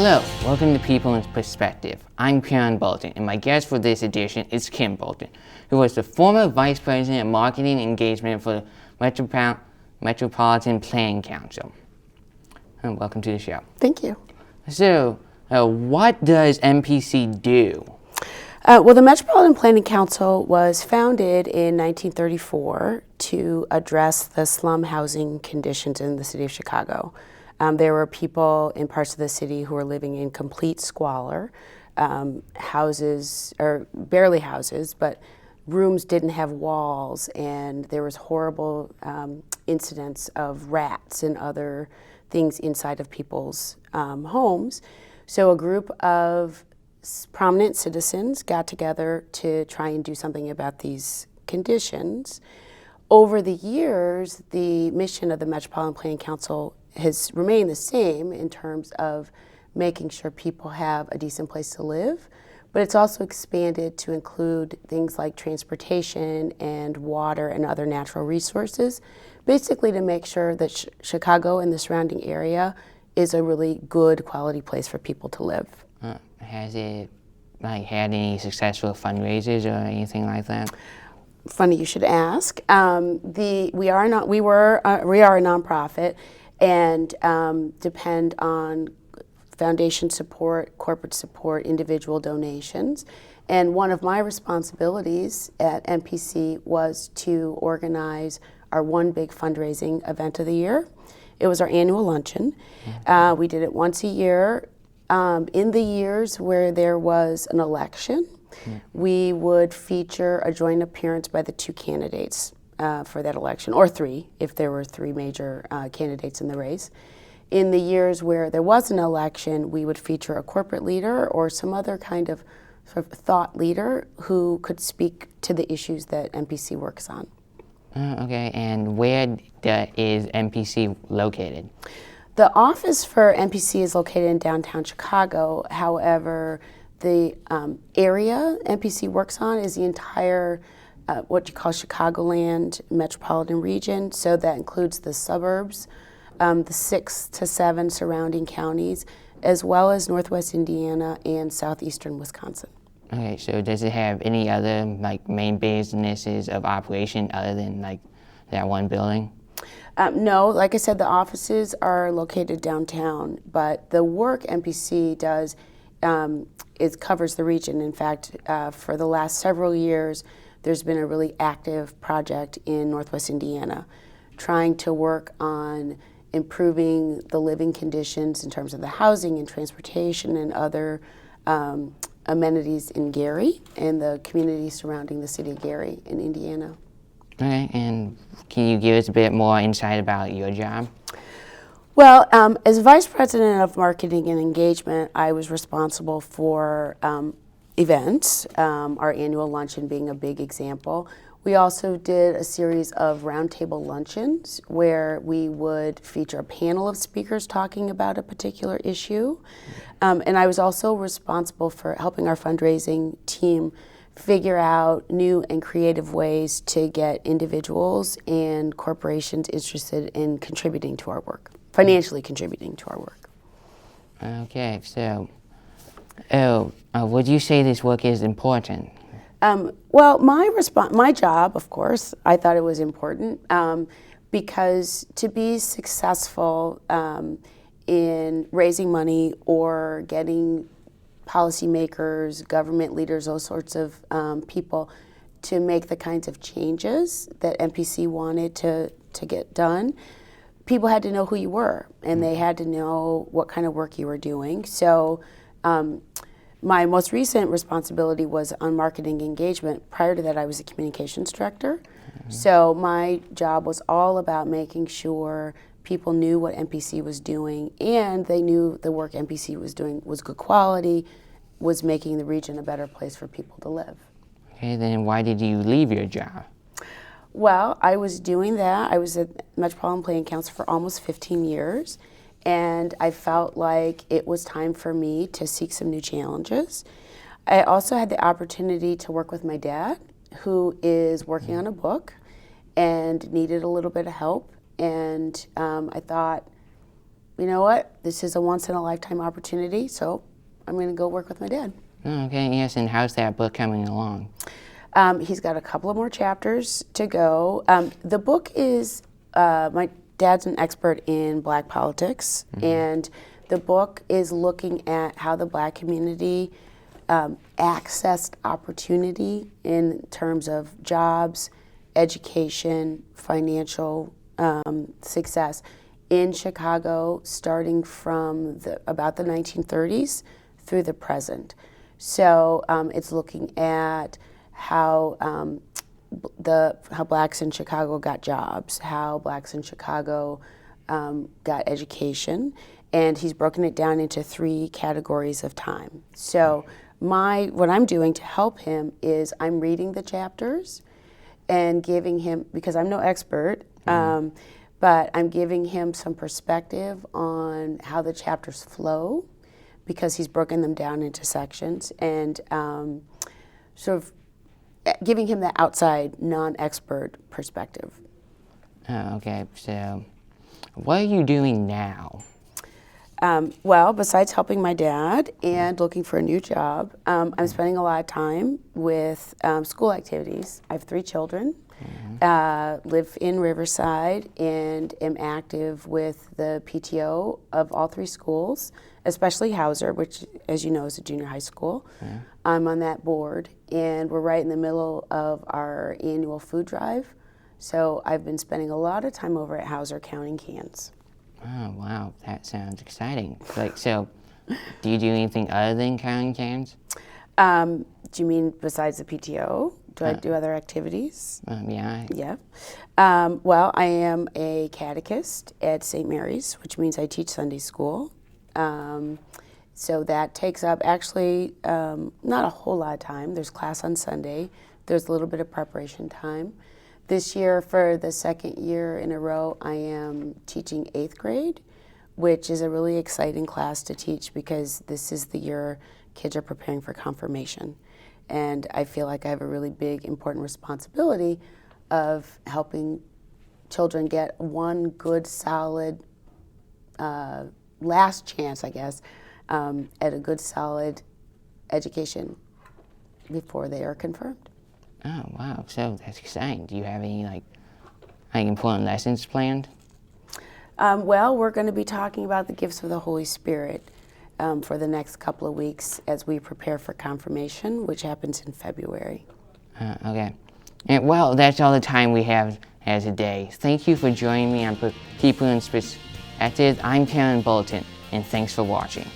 Hello, welcome to People in Perspective. I'm Kim Bolton, and my guest for this edition is Kim Bolton, who was the former Vice President of Marketing and Engagement for the Metropolitan Planning Council. Welcome to the show. Thank you. So, what does MPC do? Well, the Metropolitan Planning Council was founded in 1934 to address the slum housing conditions in the city of Chicago. There were people in parts of the city who were living in complete squalor, houses, or barely houses, but rooms didn't have walls, and there was horrible incidents of rats and other things inside of people's homes. So a group of prominent citizens got together to try and do something about these conditions. Over the years, the mission of the Metropolitan Planning Council has remained the same in terms of making sure people have a decent place to live, but it's also expanded to include things like transportation and water and other natural resources, basically to make sure that Chicago and the surrounding area is a really good quality place for people to live. Has it had any successful fundraisers or anything like that? Funny you should ask. We are a nonprofit and depend on foundation support, corporate support, individual donations. And one of my responsibilities at MPC was to organize our one big fundraising event of the year. It was our annual luncheon. We did it once a year. In the years where there was an election, we would feature a joint appearance by the two candidates for that election, or three, if there were three major candidates in the race. In the years where there was an election, we would feature a corporate leader or some other kind of sort of thought leader who could speak to the issues that MPC works on. Okay, and where is MPC located? The office for MPC is located in downtown Chicago. However, the area MPC works on is the entire what you call Chicagoland metropolitan region. So that includes the suburbs, the 6 to 7 surrounding counties, as well as Northwest Indiana and southeastern Wisconsin. Okay, so does it have any other main businesses of operation other than that one building? No, like I said, the offices are located downtown, but the work MPC does it covers the region. In fact, for the last several years, there's been a really active project in Northwest Indiana trying to work on improving the living conditions in terms of the housing and transportation and other amenities in Gary and the community surrounding the city of Gary in Indiana. Okay, and can you give us a bit more insight about your job? Well, as Vice President of Marketing and Engagement, I was responsible for events, our annual luncheon being a big example. We also did a series of roundtable luncheons where we would feature a panel of speakers talking about a particular issue. And I was also responsible for helping our fundraising team figure out new and creative ways to get individuals and corporations interested in contributing to our work, financially contributing to our work. Okay, so would you say this work is important? Well, my job, of course, I thought it was important because to be successful in raising money or getting policymakers, government leaders, those sorts of people to make the kinds of changes that MPC wanted to get done, people had to know who you were and they had to know what kind of work you were doing. So my most recent responsibility was on marketing engagement. Prior to that, I was a communications director. So my job was all about making sure people knew what MPC was doing and they knew the work MPC was doing was good quality, was making the region a better place for people to live. Okay, then why did you leave your job? Well, I was doing that. I was at Metropolitan Planning Council for almost 15 years. And I felt like it was time for me to seek some new challenges. I also had the opportunity to work with my dad, who is working on a book and needed a little bit of help. And I thought you know what, this is a once-in-a-lifetime opportunity, so I'm going to go work with my dad. Oh, okay, yes, and how's that book coming along? He's got a couple of more chapters to go. The book is, my dad's an expert in Black politics, and the book is looking at how the Black community accessed opportunity in terms of jobs, education, financial success in Chicago, starting from about the 1930s through the present. So it's looking at how Blacks in Chicago got jobs, how Blacks in Chicago got education, and he's broken it down into 3 categories of time. So what I'm doing to help him is I'm reading the chapters and giving him, because I'm no expert, but I'm giving him some perspective on how the chapters flow, because he's broken them down into sections, and sort of giving him the outside, non-expert perspective. Oh, okay, so what are you doing now? Well, besides helping my dad and looking for a new job, I'm spending a lot of time with school activities. I have 3 children, live in Riverside, and am active with the PTO of all 3 schools, especially Hauser, which, as you know, is a junior high school. I'm on that board, and we're right in the middle of our annual food drive. So I've been spending a lot of time over at Hauser counting cans. Oh, wow, that sounds exciting. Like, so, do you do anything other than counting cans? Do you mean besides the PTO? Do I do other activities? Yeah. Yeah. Well, I am a catechist at St. Mary's, which means I teach Sunday school. So that takes up actually not a whole lot of time. There's class on Sunday. There's a little bit of preparation time. This year, for the 2nd year in a row, I am teaching 8th grade, which is a really exciting class to teach because this is the year kids are preparing for confirmation. And I feel like I have a really big, important responsibility of helping children get one good, solid, last chance, I guess, at a good, solid education before they are confirmed. Oh, wow, so that's exciting. Do you have any, like important lessons planned? Well, we're going to be talking about the gifts of the Holy Spirit for the next couple of weeks as we prepare for confirmation, which happens in February. Okay. And, well, that's all the time we have as a day. Thank you for joining me on People in Perspective. I'm Kim Bolton, and thanks for watching.